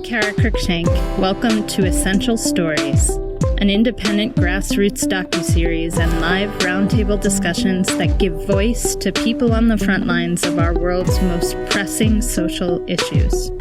Kara Cruikshank. Welcome to Essential Stories, an independent grassroots docuseries and live roundtable discussions that give voice to people on the front lines of our world's most pressing social issues.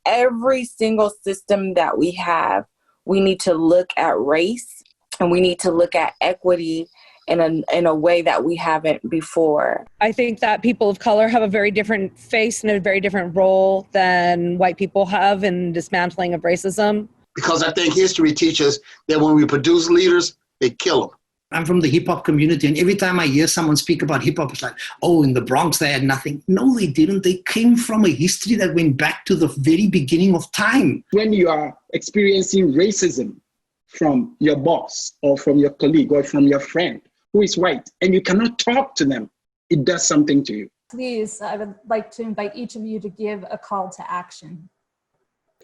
Every single system that we have, we need to look at race and we need to look at equity in a way that we haven't before. I think that people of color have a very different face and a very different role than white people have in dismantling of racism. Because I think history teaches that when we produce leaders, they kill them. I'm from the hip-hop community, and every time I hear someone speak about hip-hop, it's like, oh, in the Bronx they had nothing. No, they didn't. They came from a history that went back to the very beginning of time. When you are experiencing racism from your boss or from your colleague or from your friend who is white, and you cannot talk to them, it does something to you. Please, I would like to invite each of you to give a call to action.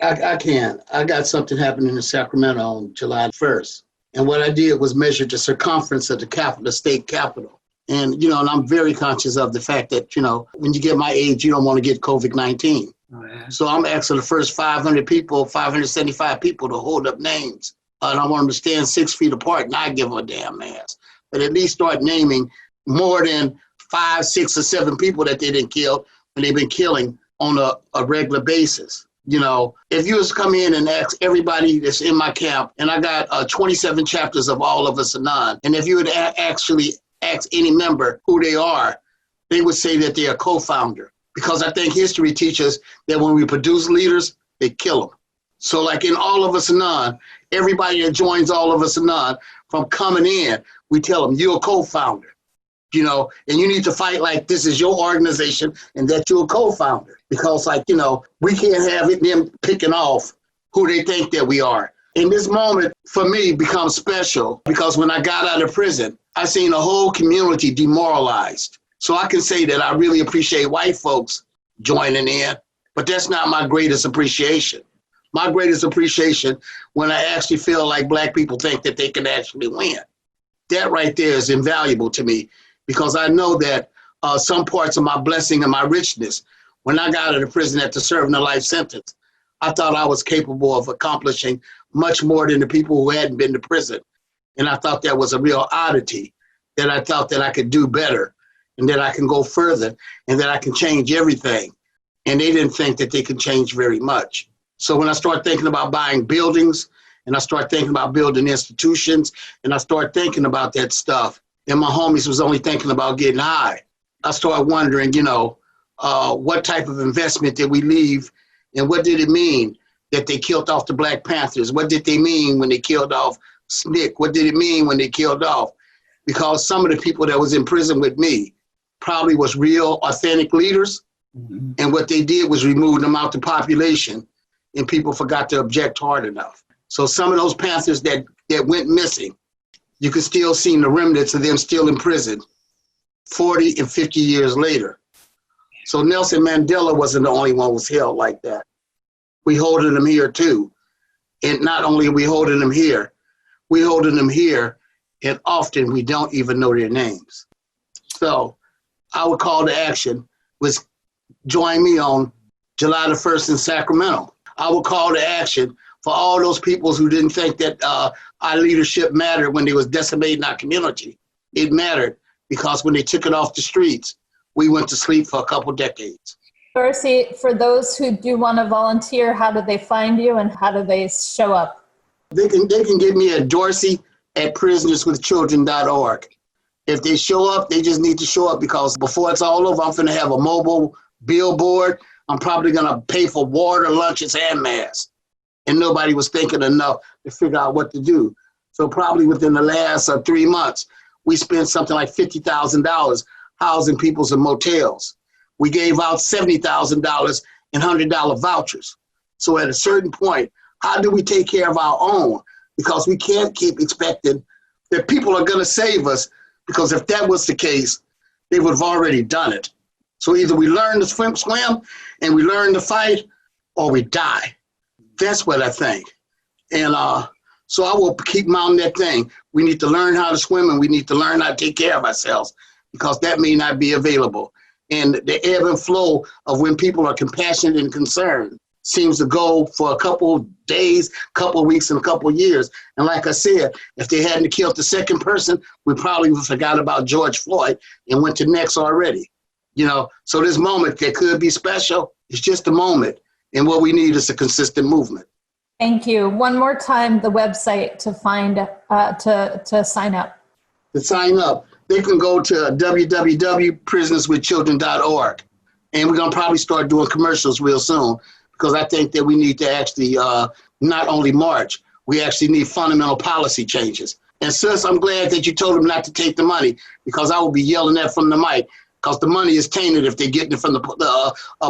I can. I got something happening in Sacramento on July 1st. And what I did was measure the circumference of the capital, the state capitol. And, and I'm very conscious of the fact that, when you get my age, you don't want to get COVID-19. Oh, yeah. So I'm asking the first 575 people to hold up names. And I want them to stand 6 feet apart and I give them a damn ass. But at least start naming more than 5, 6, or 7 people that they didn't kill when they've been killing on a regular basis. If you was to come in and ask everybody that's in my camp, and I got 27 chapters of all of us NUNN, and if you would actually ask any member who they are, they would say that they're a co-founder. Because I think history teaches that when we produce leaders, they kill them. So like in all of us NUNN, everybody that joins all of us NUNN, from coming in, we tell them, you're a co-founder. And you need to fight like this is your organization and that you're a co-founder. Because we can't have them picking off who they think that we are. And this moment for me becomes special because when I got out of prison, I seen a whole community demoralized. So I can say that I really appreciate white folks joining in, but that's not my greatest appreciation. My greatest appreciation when I actually feel like Black people think that they can actually win. That right there is invaluable to me. Because I know that some parts of my blessing and my richness, when I got out of prison after serving a life sentence, I thought I was capable of accomplishing much more than the people who hadn't been to prison. And I thought that was a real oddity, that I thought that I could do better and that I can go further and that I can change everything. And they didn't think that they could change very much. So when I start thinking about buying buildings and I start thinking about building institutions and I start thinking about that stuff, and my homies was only thinking about getting high, I started wondering, what type of investment did we leave and what did it mean that they killed off the Black Panthers? What did they mean when they killed off SNCC? What did it mean when they killed off? Because some of the people that was in prison with me probably was real, authentic leaders. Mm-hmm. And what they did was remove them out the population and people forgot to object hard enough. So some of those Panthers that went missing, you can still see the remnants of them still in prison 40 and 50 years later. So Nelson Mandela wasn't the only one who was held like that. We holding them here too. And not only are we holding them here, and often we don't even know their names. So our call to action was join me on July the 1st in Sacramento. Our call to action for all those people who didn't think that our leadership mattered when they was decimating our community. It mattered because when they took it off the streets, we went to sleep for a couple decades. Dorsey, for those who do want to volunteer, how do they find you and how do they show up? They can get me at Dorsey at prisonerswithchildren.org. If they show up, they just need to show up because before it's all over, I'm going to have a mobile billboard. I'm probably going to pay for water, lunches, and masks. And nobody was thinking enough to figure out what to do. So probably within the last 3 months, we spent something like $50,000 housing people in motels. We gave out $70,000 in $100 vouchers. So at a certain point, how do we take care of our own? Because we can't keep expecting that people are going to save us, because if that was the case, they would have already done it. So either we learn to swim and we learn to fight, or we die. That's what I think. And so I will keep mounting that thing. We need to learn how to swim and we need to learn how to take care of ourselves because that may not be available. And the ebb and flow of when people are compassionate and concerned seems to go for a couple of days, couple of weeks, and a couple of years. And like I said, if they hadn't killed the second person, we probably would have forgot about George Floyd and went to next already. You know, so this moment that could be special, it's just a moment. And what we need is a consistent movement. Thank you. One more time, the website to find, to sign up. To sign up, they can go to www.prisonerswithchildren.org. And we're going to probably start doing commercials real soon, because I think that we need to actually not only march, we actually need fundamental policy changes. And sis, I'm glad that you told them not to take the money, because I will be yelling that from the mic, because the money is tainted if they're getting it from the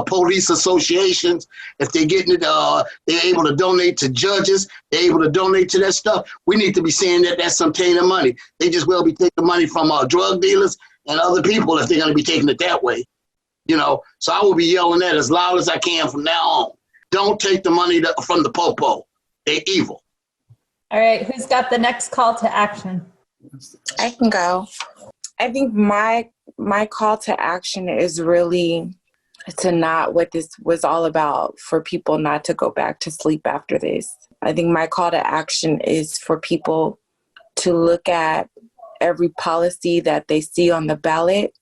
police associations, if they're getting it, they're able to donate to judges, they're able to donate to that stuff. We need to be saying that that's some tainted money. They just will be taking money from drug dealers and other people if they're going to be taking it that way. You know, so I will be yelling that as loud as I can from now on. Don't take the money from the popo. They're evil. All right, who's got the next call to action? I can go. I think my call to action is really to not what this was all about, for people not to go back to sleep after this. I think my call to action is for people to look at every policy that they see on the ballot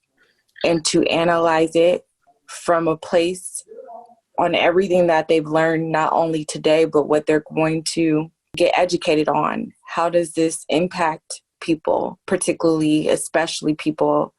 and to analyze it from a place on everything that they've learned, not only today, but what they're going to get educated on. How does this impact people, particularly, especially people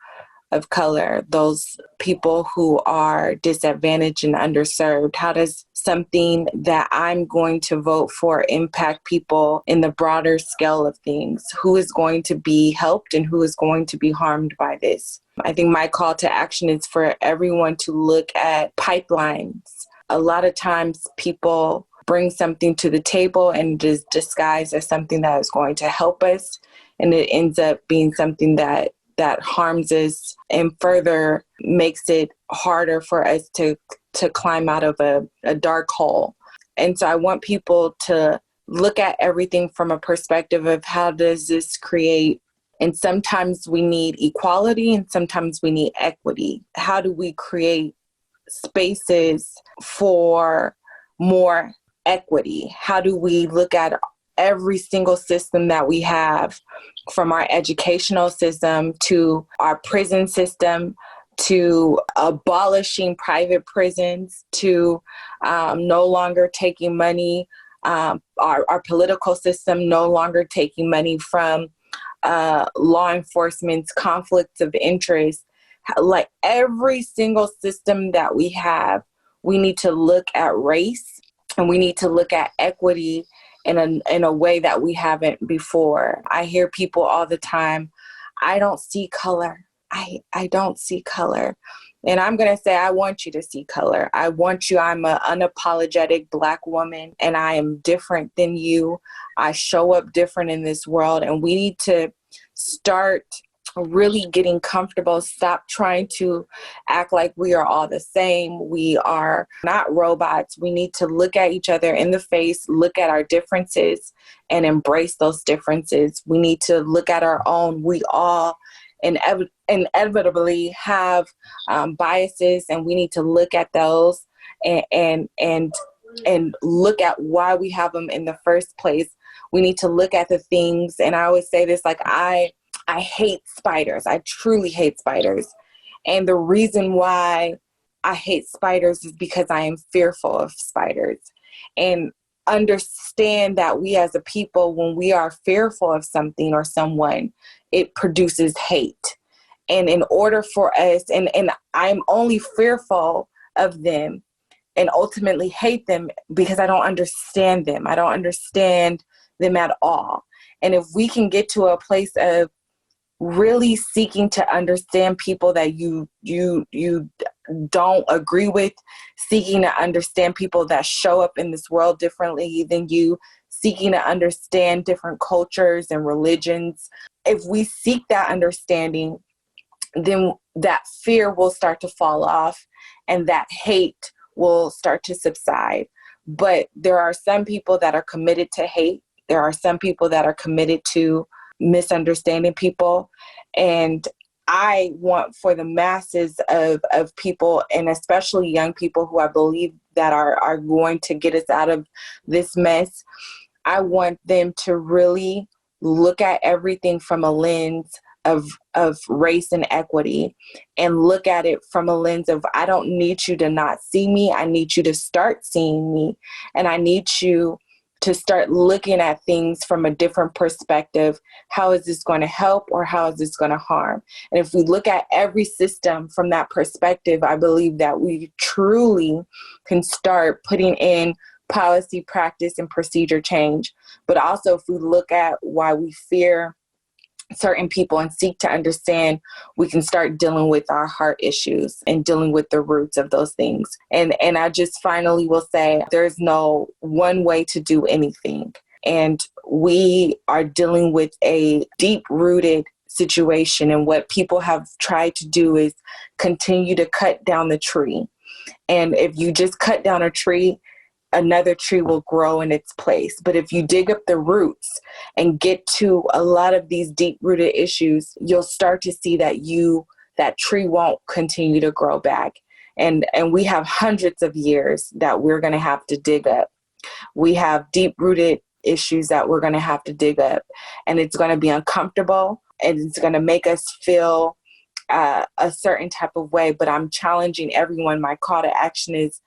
of color, those people who are disadvantaged and underserved? How does something that I'm going to vote for impact people in the broader scale of things? Who is going to be helped and who is going to be harmed by this? I think my call to action is for everyone to look at pipelines. A lot of times people bring something to the table and just disguise as something that is going to help us, and it ends up being something that harms us and further makes it harder for us to climb out of a dark hole. And so I want people to look at everything from a perspective of how does this create, and sometimes we need equality and sometimes we need equity. How do we create spaces for more equity? How do we look at every single system that we have, from our educational system to our prison system, to abolishing private prisons, to no longer taking money, our political system no longer taking money from law enforcement's conflicts of interest. Like every single system that we have, we need to look at race and we need to look at equity in a way that we haven't before. I hear people all the time, I don't see color. I don't see color. And I'm going to say, I want you to see color. I want you. I'm an unapologetic Black woman and I am different than you. I show up different in this world, and we need to start really getting comfortable. Stop trying to act like we are all the same. We are not robots. We need to look at each other in the face, look at our differences, and embrace those differences. We need to look at our own. We all inevitably have biases, and we need to look at those and look at why we have them in the first place. We need to look at the things, and I always say this, like I hate spiders. I truly hate spiders. And the reason why I hate spiders is because I am fearful of spiders. And understand that we as a people, when we are fearful of something or someone, it produces hate. And in order for us, and I'm only fearful of them and ultimately hate them because I don't understand them. I don't understand them at all. And if we can get to a place of really seeking to understand people that you don't agree with, seeking to understand people that show up in this world differently than you, seeking to understand different cultures and religions. If we seek that understanding, then that fear will start to fall off and that hate will start to subside. But there are some people that are committed to hate. There are some people that are committed to misunderstanding people. And I want for the masses of people, and especially young people who I believe that are going to get us out of this mess, I want them to really look at everything from a lens of race and equity, and look at it from a lens of, I don't need you to not see me. I need you to start seeing me. And I need you to start looking at things from a different perspective. How is this going to help, or how is this going to harm? And if we look at every system from that perspective, I believe that we truly can start putting in policy, practice, and procedure change. But also, if we look at why we fear certain people and seek to understand, we can start dealing with our heart issues and dealing with the roots of those things. And I just finally will say, there's no one way to do anything. And we are dealing with a deep-rooted situation. And what people have tried to do is continue to cut down the tree. And if you just cut down a tree, another tree will grow in its place. But if you dig up the roots and get to a lot of these deep-rooted issues, you'll start to see that tree won't continue to grow back. And we have hundreds of years that we're going to have to dig up. We have deep-rooted issues that we're going to have to dig up. And it's going to be uncomfortable, and it's going to make us feel a certain type of way. But I'm challenging everyone. My call to action is,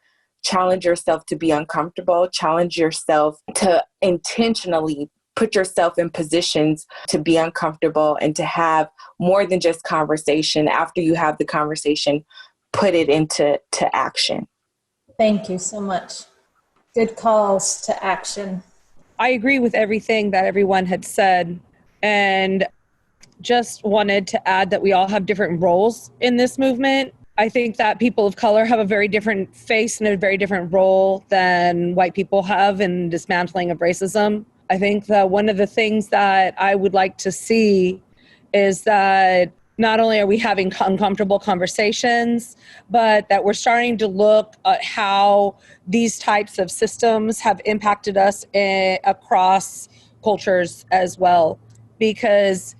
challenge yourself to be uncomfortable. Challenge yourself to intentionally put yourself in positions to be uncomfortable and to have more than just conversation. After you have the conversation, put it into action. Thank you so much. Good calls to action. I agree with everything that everyone had said, and just wanted to add that we all have different roles in this movement. I think that people of color have a very different face and a very different role than white people have in dismantling of racism. I think that one of the things that I would like to see is that not only are we having uncomfortable conversations, but that we're starting to look at how these types of systems have impacted us across cultures as well. Because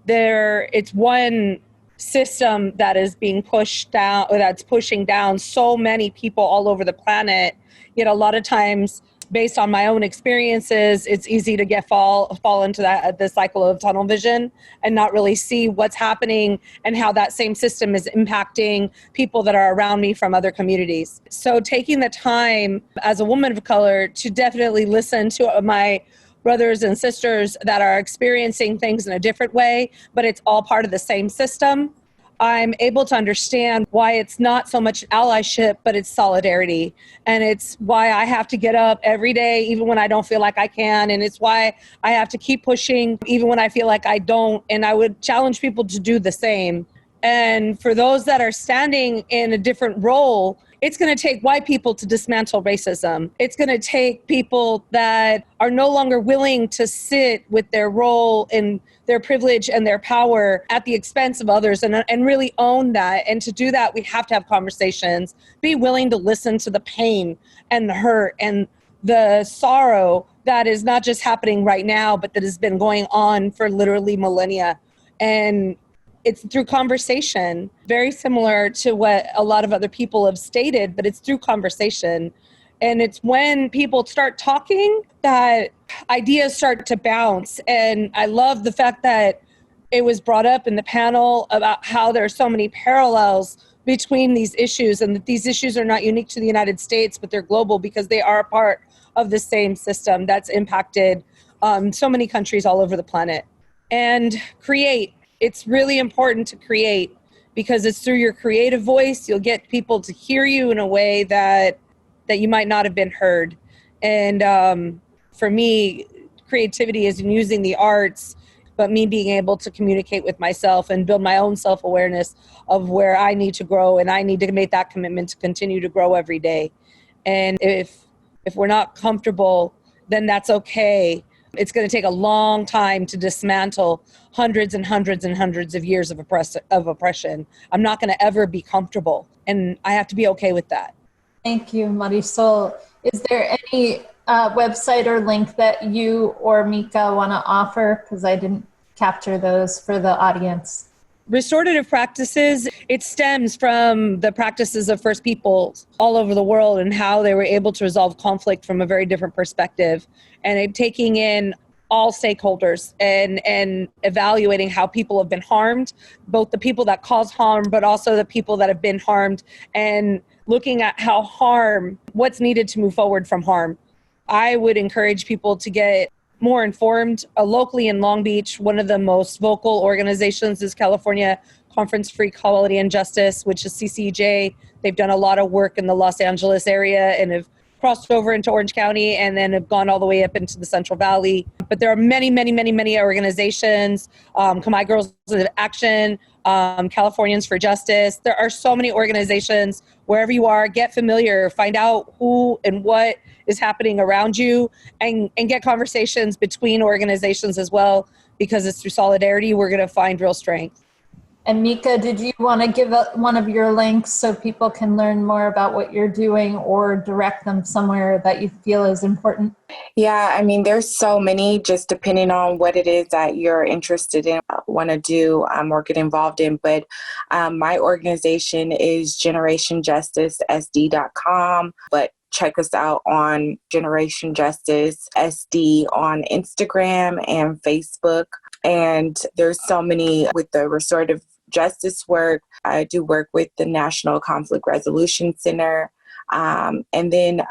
it's one system that is being pushed down, or that's pushing down so many people all over the planet. Yet a lot of times, based on my own experiences, it's easy to fall into the cycle of tunnel vision and not really see what's happening and how that same system is impacting people that are around me from other communities. So taking the time as a woman of color to definitely listen to my brothers and sisters that are experiencing things in a different way, but it's all part of the same system, I'm able to understand why it's not so much allyship, but it's solidarity. And it's why I have to get up every day, even when I don't feel like I can. And it's why I have to keep pushing, even when I feel like I don't. And I would challenge people to do the same. And for those that are standing in a different role, it's going to take white people to dismantle racism. It's going to take people that are no longer willing to sit with their role and their privilege and their power at the expense of others, and really own that. And to do that, we have to have conversations, be willing to listen to the pain and the hurt and the sorrow that is not just happening right now, but that has been going on for literally millennia. And it's through conversation, very similar to what a lot of other people have stated, but it's through conversation. And it's when people start talking that ideas start to bounce. And I love the fact that it was brought up in the panel about how there are so many parallels between these issues, and that these issues are not unique to the United States, but they're global because they are a part of the same system that's impacted so many countries all over the planet. And create. It's really important to create, because it's through your creative voice you'll get people to hear you in a way that you might not have been heard. And for me, creativity is in using the arts, but me being able to communicate with myself and build my own self-awareness of where I need to grow, and I need to make that commitment to continue to grow every day. And if we're not comfortable, then that's okay. It's going to take a long time to dismantle hundreds and hundreds and hundreds of years of oppression. I'm not going to ever be comfortable, and I have to be okay with that. Thank you, Marisol. Is there any website or link that you or Mika want to offer? Because I didn't capture those for the audience. Restorative practices, it stems from the practices of First Peoples all over the world and how they were able to resolve conflict from a very different perspective, and taking in all stakeholders and evaluating how people have been harmed, both the people that cause harm, but also the people that have been harmed, and looking at what's needed to move forward from harm. I would encourage people to get more informed. Locally in Long Beach, one of the most vocal organizations is California Conference for Equality and Justice, which is CCJ. They've done a lot of work in the Los Angeles area and have crossed over into Orange County and then have gone all the way up into the Central Valley. But there are many, many, many, many organizations, Khmer Girls in Action, Californians for Justice. There are so many organizations. Wherever you are, get familiar, find out who and what is happening around you, and get conversations between organizations as well, because it's through solidarity we're going to find real strength. And Mika, did you want to give one of your links so people can learn more about what you're doing or direct them somewhere that you feel is important? Yeah, I mean, there's so many, just depending on what it is that you're interested in, want to do or get involved in. But my organization is GenerationJusticeSD.com, but check us out on Generation Justice SD on Instagram and Facebook. And there's so many with the restorative justice work. I do work with the National Conflict Resolution Center. And then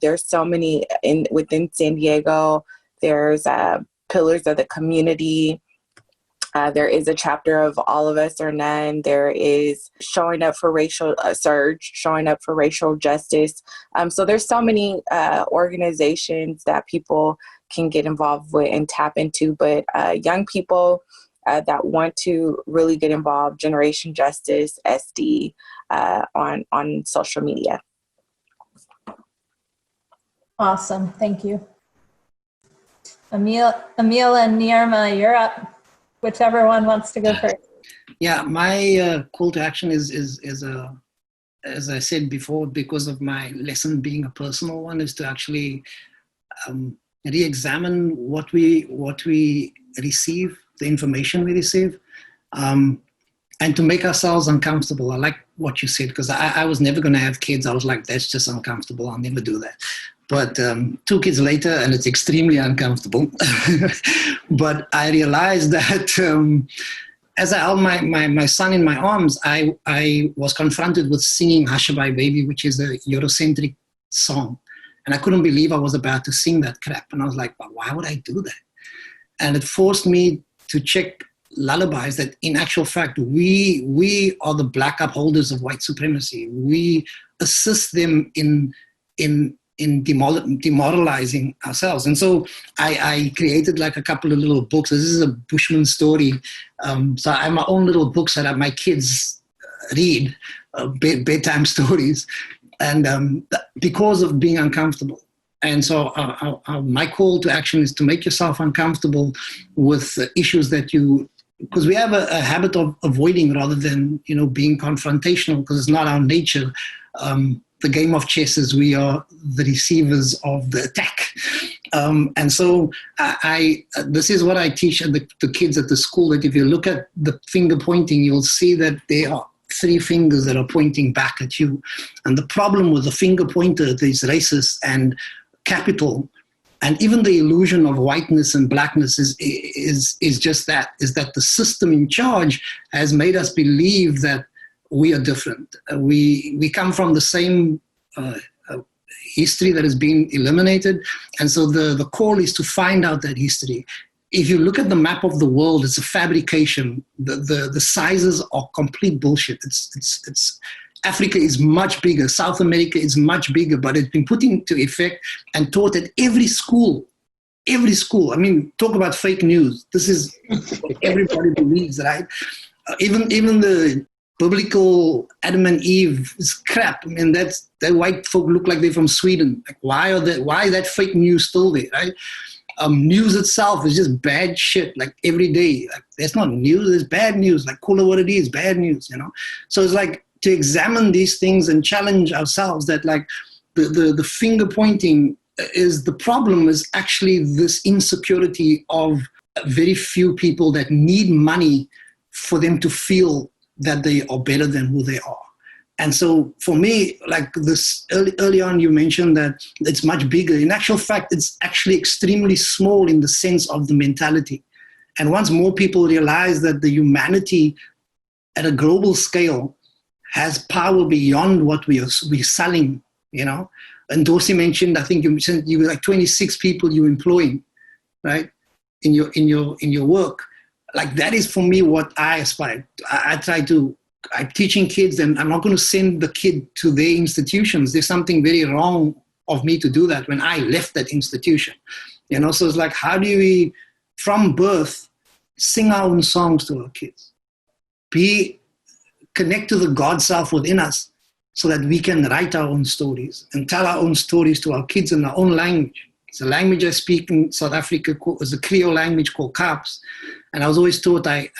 there's so many within San Diego. There's Pillars of the Community. There is a chapter of All of Us or None. There is Showing Up for Racial Surge, Showing Up for Racial Justice. So there's so many organizations that people can get involved with and tap into. But young people that want to really get involved, Generation Justice SD on social media. Awesome. Thank you. Emile and Nirma, you're up. Whichever one wants to go first. Yeah, my call to action is as I said before, because of my lesson being a personal one, is to actually re-examine what we receive, the information we receive, and to make ourselves uncomfortable. I like what you said, because I was never going to have kids. I was like, that's just uncomfortable. I'll never do that. But 2 kids later, and it's extremely uncomfortable. But I realized that as I held my son in my arms, I was confronted with singing Hushabye Baby, which is a Eurocentric song. And I couldn't believe I was about to sing that crap. And I was like, well, why would I do that? And it forced me to check lullabies that in actual fact, we are the black upholders of white supremacy. We assist them in demoralizing ourselves. And so I created like a couple of little books. This is a Bushman story. So I have my own little books that my kids read, bedtime stories. And because of being uncomfortable. And so my call to action is to make yourself uncomfortable with issues that because we have a habit of avoiding rather than, being confrontational, because it's not our nature. The game of chess is we are the receivers of the attack. And so this is what I teach the kids at the school, that if you look at the finger pointing, you'll see that there are 3 fingers that are pointing back at you. And the problem with the finger pointer is racist and capital, and even the illusion of whiteness and blackness is just that, is that the system in charge has made us believe that we are different. We come from the same history that has been eliminated. And so the call is to find out that history. If you look at the map of the world, it's a fabrication. The sizes are complete bullshit. It's Africa is much bigger. South America is much bigger, but it's been put into effect and taught at every school. Every school. I mean, talk about fake news. This is what everybody believes, right? Even the biblical Adam and Eve is crap. I mean, that white folk look like they're from Sweden. Like, why is that fake news still there, right? News itself is just bad shit, like every day. Like, that's not news, it's bad news. Like, call it what it is, bad news, So it's like to examine these things and challenge ourselves that like the finger pointing is the problem, is actually this insecurity of very few people that need money for them to feel that they are better than who they are. And so for me, like this early on, you mentioned that it's much bigger. In actual fact, it's actually extremely small in the sense of the mentality. And once more people realize that the humanity at a global scale has power beyond what we're selling, you know. And Dorsey mentioned, I think you were like 26 people you employing, right, in your work. Like that is for me what I aspire. I'm teaching kids, and I'm not going to send the kid to their institutions. There's something very wrong of me to do that when I left that institution, you know. So it's like, how do we, from birth, sing our own songs to our kids, connect to the God self within us, so that we can write our own stories and tell our own stories to our kids in our own language. It's a language I speak in South Africa. It's a Creole language called Kaps, and I was always taught I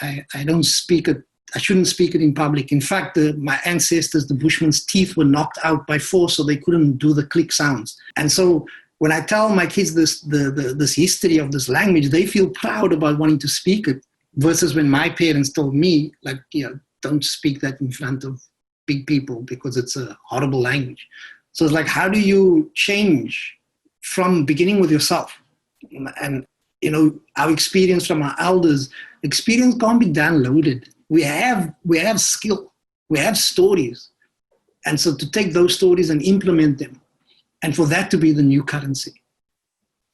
don't speak it. I shouldn't speak it in public. In fact, my ancestors, the Bushmen's teeth were knocked out by force, so they couldn't do the click sounds. And so when I tell my kids this history of this language, they feel proud about wanting to speak it, versus when my parents told me, like, don't speak that in front of big people because it's a horrible language. So it's like, how do you change from beginning with yourself? And, our experience from our elders, experience can't be downloaded. We have skill, we have stories. And so to take those stories and implement them, and for that to be the new currency,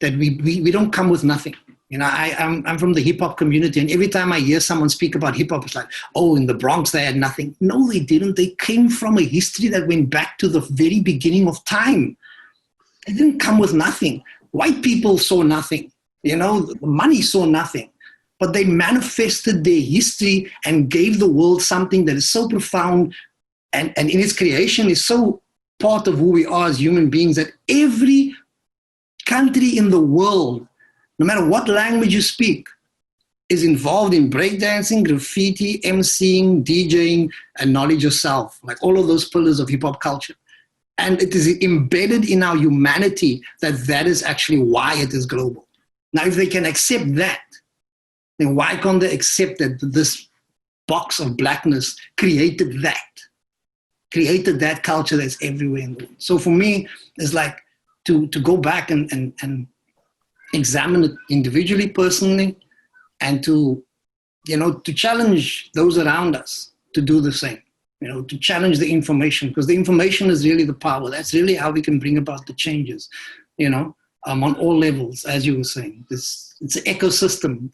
that we don't come with nothing. I'm from the hip hop community, and every time I hear someone speak about hip hop, it's like, oh, in the Bronx they had nothing. No, they didn't. They came from a history that went back to the very beginning of time. They didn't come with nothing. White people saw nothing. The money saw nothing. But they manifested their history and gave the world something that is so profound and in its creation is so part of who we are as human beings, that every country in the world, no matter what language you speak, is involved in breakdancing, graffiti, emceeing, DJing, and knowledge of self, like all of those pillars of hip-hop culture. And it is embedded in our humanity that is actually why it is global. Now, if they can accept that, then why can't they accept that this box of blackness created that culture that's everywhere in the world? So for me, it's like to go back and examine it individually, personally, and to challenge those around us to do the same, to challenge the information, because the information is really the power. That's really how we can bring about the changes, on all levels, as you were saying. It's an ecosystem.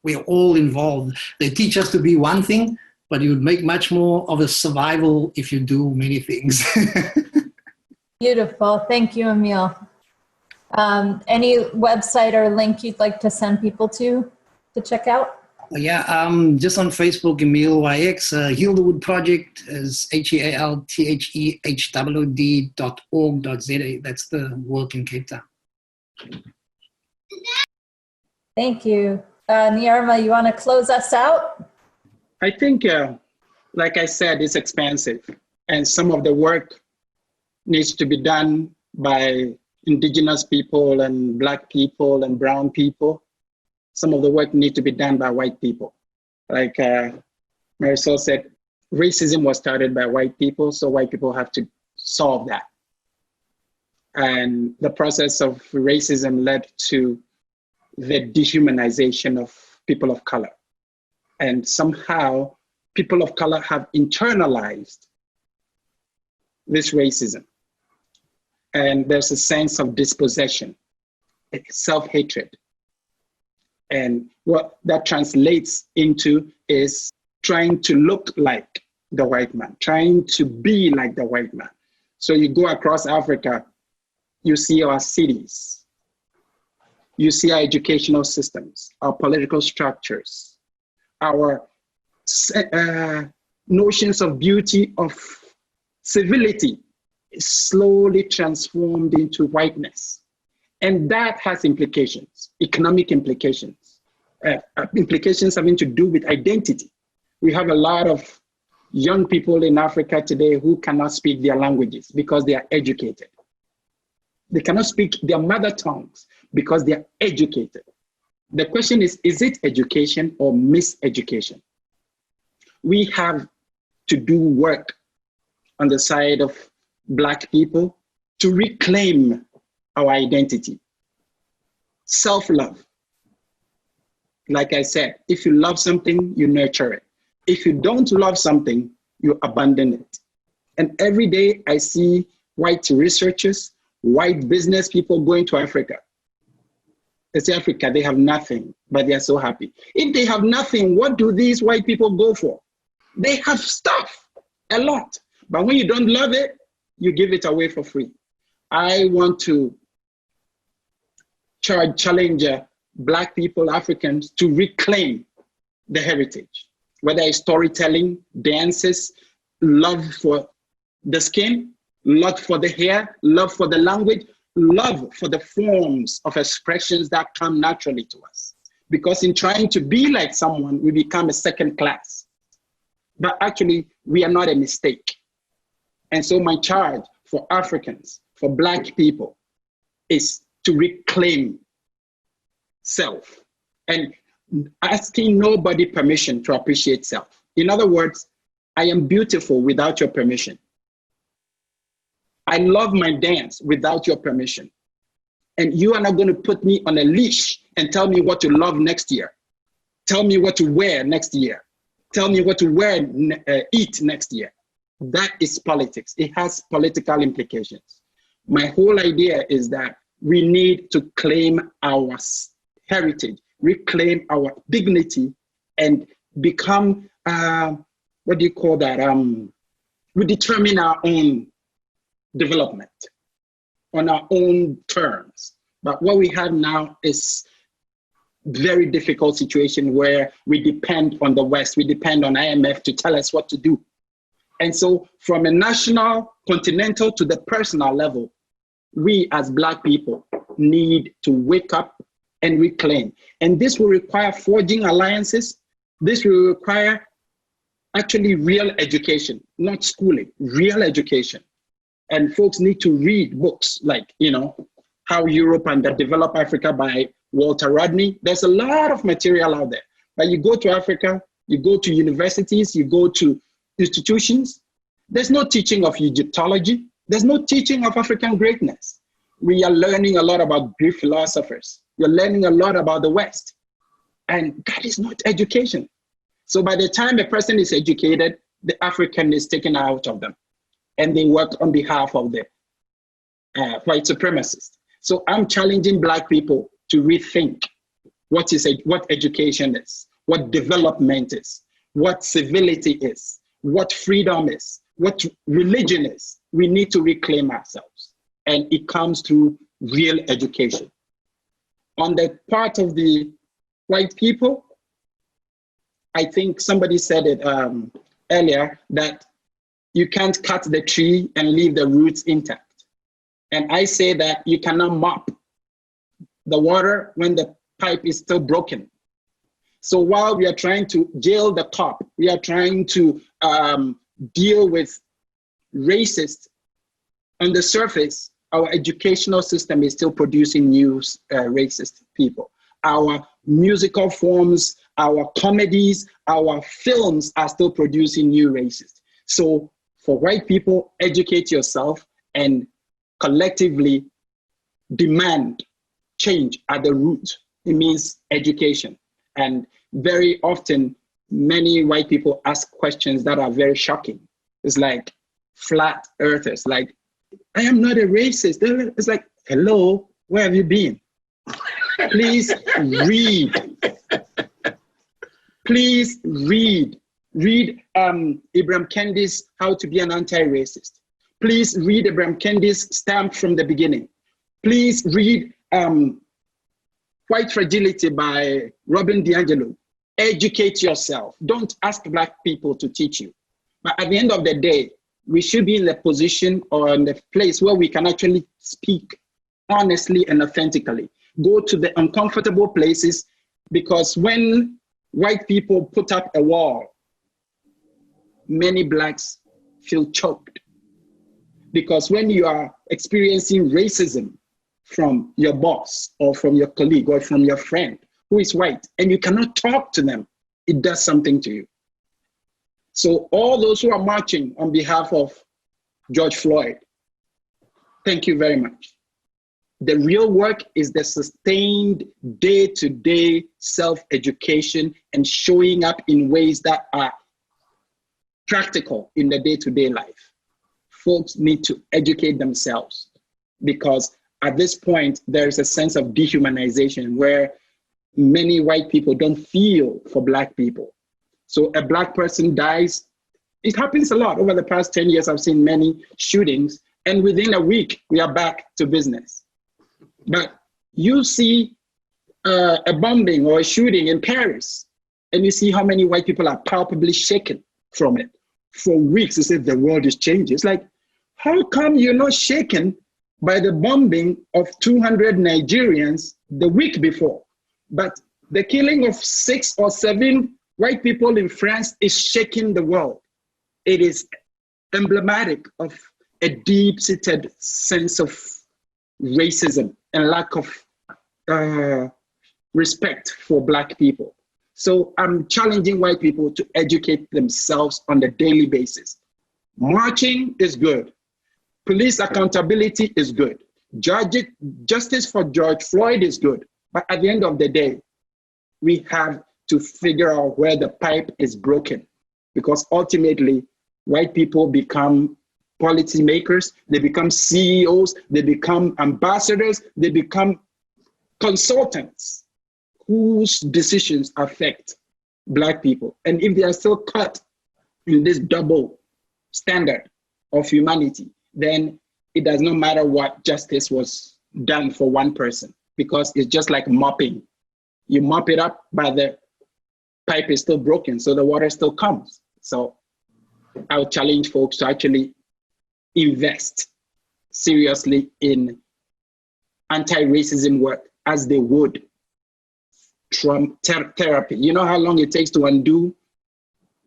We're all involved. They teach us to be one thing, but you would make much more of a survival if you do many things. Beautiful. Thank you, Emile. Any website or link you'd like to send people to check out? Yeah, just on Facebook, Emile YX. Heal the Wood Project is HEALTHEHOOD.org.za. That's the work in Cape Town. Thank you. Nyarma, you want to close us out? I think, like I said, it's expensive. And some of the work needs to be done by Indigenous people and Black people and brown people. Some of the work needs to be done by white people. Like Marisol said, racism was started by white people, so white people have to solve that. And the process of racism led to the dehumanization of people of color. And somehow people of color have internalized this racism. And there's a sense of dispossession, self-hatred. And what that translates into is trying to look like the white man, trying to be like the white man. So you go across Africa, you see our cities, you see our educational systems, our political structures, our notions of beauty, of civility is slowly transformed into whiteness. And that has implications, economic implications, implications having to do with identity. We have a lot of young people in Africa today who cannot speak their languages because they are educated. They cannot speak their mother tongues because they are educated. The question is it education or miseducation? We have to do work on the side of Black people to reclaim our identity. Self-love. Like I said, if you love something, you nurture it. If you don't love something, you abandon it. And every day I see white researchers, white business people going to Africa. They say Africa, they have nothing, but they are so happy. If they have nothing, what do these white people go for? They have stuff, a lot. But when you don't love it, you give it away for free. I want to challenge Black people, Africans, to reclaim the heritage, whether it's storytelling, dances, love for the skin, love for the hair, love for the language, love for the forms of expressions that come naturally to us. Because in trying to be like someone, we become a second class. But actually, we are not a mistake. And so my charge for Africans, for Black people, is to reclaim self and asking nobody permission to appreciate self. In other words, I am beautiful without your permission. I love my dance without your permission. And you are not going to put me on a leash and tell me what to love next year. Tell me what to wear next year. Tell me what to eat next year. That is politics. It has political implications. My whole idea is that we need to claim our heritage, reclaim our dignity, and become, what do you call that? We determine our own development on our own terms. But what we have now is very difficult situation where we depend on the West, we depend on IMF to tell us what to do. And so from a national, continental to the personal level, we as Black people need to wake up and reclaim. And this will require forging alliances. This will require actually real education, not schooling, real education. And folks need to read books like, How Europe Underdeveloped Africa by Walter Rodney. There's a lot of material out there. But you go to Africa, you go to universities, you go to institutions, there's no teaching of Egyptology. There's no teaching of African greatness. We are learning a lot about Greek philosophers. You're learning a lot about the West. And that is not education. So by the time a person is educated, the African is taken out of them. And they work on behalf of the white supremacists. So I'm challenging Black people to rethink what education is, what development is, what civility is, what freedom is, what religion is. We need to reclaim ourselves. And it comes through real education. On the part of the white people, I think somebody said it earlier, that you can't cut the tree and leave the roots intact. And I say that you cannot mop the water when the pipe is still broken. So while we are trying to jail the cop, we are trying to deal with racists on the surface, our educational system is still producing new racist people. Our musical forms, our comedies, our films are still producing new racists. So for white people, educate yourself and collectively demand change at the root. It means education. And very often, many white people ask questions that are very shocking. It's like flat earthers, like, I am not a racist. It's like, hello, where have you been? Please read. Please read. Read Ibram Kendi's How to Be an Anti-Racist. Please read Ibram Kendi's Stamp from the Beginning. Please read White Fragility by Robin DiAngelo. Educate yourself. Don't ask Black people to teach you. But at the end of the day, we should be in the position or in the place where we can actually speak honestly and authentically. Go to the uncomfortable places, because when white people put up a wall, many Blacks feel choked. Because when you are experiencing racism from your boss or from your colleague or from your friend who is white and you cannot talk to them, it does something to you. So all those who are marching on behalf of George Floyd, thank you very much. The real work is the sustained day-to-day self-education and showing up in ways that are practical in the day-to-day life. Folks need to educate themselves because at this point, there's a sense of dehumanization where many white people don't feel for Black people. So a Black person dies. It happens a lot. Over the past 10 years, I've seen many shootings, and within a week, we are back to business. But you see a bombing or a shooting in Paris, and you see how many white people are palpably shaken from it. For weeks, as if the world is changing. It's like, how come you're not shaken by the bombing of 200 Nigerians the week before? But the killing of 6 or 7 white people in France is shaking the world. It is emblematic of a deep-seated sense of racism and lack of respect for Black people. So I'm challenging white people to educate themselves on a daily basis. Marching is good. Police accountability is good. Justice for George Floyd is good. But at the end of the day, we have to figure out where the pipe is broken, because ultimately white people become policymakers, they become CEOs, they become ambassadors, they become consultants whose decisions affect Black people. And if they are still caught in this double standard of humanity, then it does not matter what justice was done for one person, because it's just like mopping. You mop it up, but the pipe is still broken, so the water still comes. So I would challenge folks to actually invest seriously in anti-racism work as they would trauma therapy. You know how long it takes to undo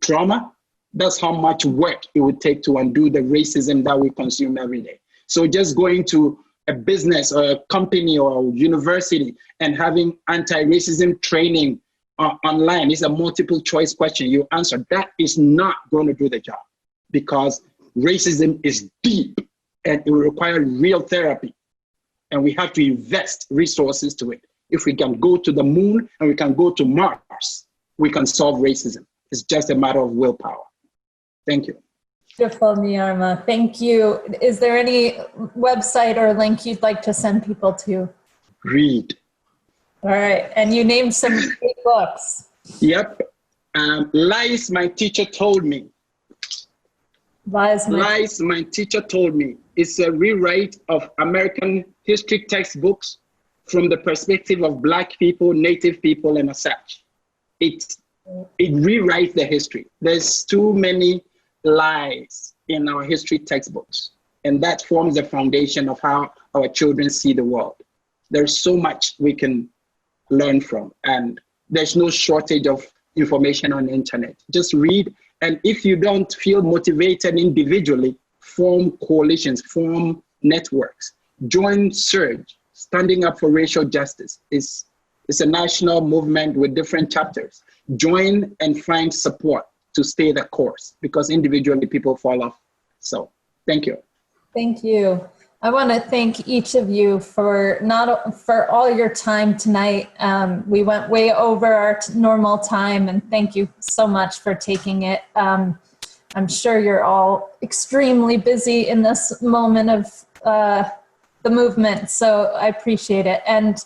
trauma? That's how much work it would take to undo the racism that we consume every day. So just going to a business or a company or a university and having anti-racism training online is a multiple choice question. You answer, that is not going to do the job, because racism is deep and it will require real therapy. And we have to invest resources to it. If we can go to the moon and we can go to Mars, we can solve racism. It's just a matter of willpower. Thank you. Beautiful, Nyarma. Thank you. Is there any website or link you'd like to send people to? Read. All right. And you named some great books. Yep. Lies My Teacher Told Me. Lies My Teacher Told Me. It's a rewrite of American history textbooks from the perspective of Black people, Native people, and such. It rewrites the history. There's too many lies in our history textbooks, and that forms the foundation of how our children see the world. There's so much we can learn from, and there's no shortage of information on the internet. Just read, and if you don't feel motivated individually, form coalitions, form networks, join SURGE, Standing Up for Racial Justice. It's a national movement with different chapters. Join and find support to stay the course, because individually people fall off. So thank you. Thank you. I want to thank each of you for all your time tonight. We went way over our normal time, and thank you so much for taking it. I'm sure you're all extremely busy in this moment of the movement, so I appreciate it. And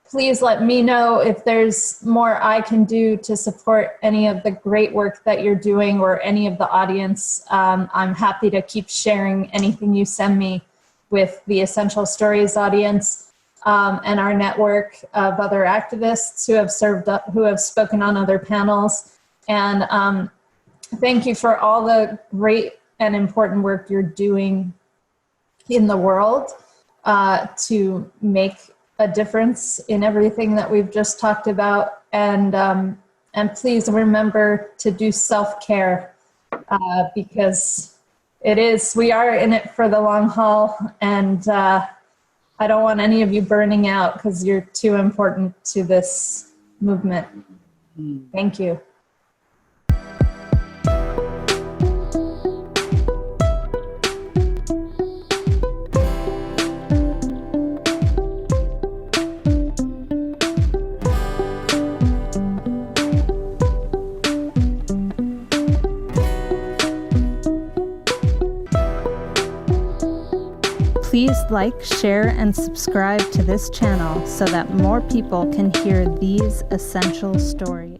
please let me know if there's more I can do to support any of the great work that you're doing, or any of the audience. I'm happy to keep sharing anything you send me with the Essential Stories audience and our network of other activists who have spoken on other panels. And thank you for all the great and important work you're doing in the world to make a difference in everything that we've just talked about. And please remember to do self-care because we are in it for the long haul, and I don't want any of you burning out because you're too important to this movement. Thank you. Please like, share, and subscribe to this channel so that more people can hear these essential stories.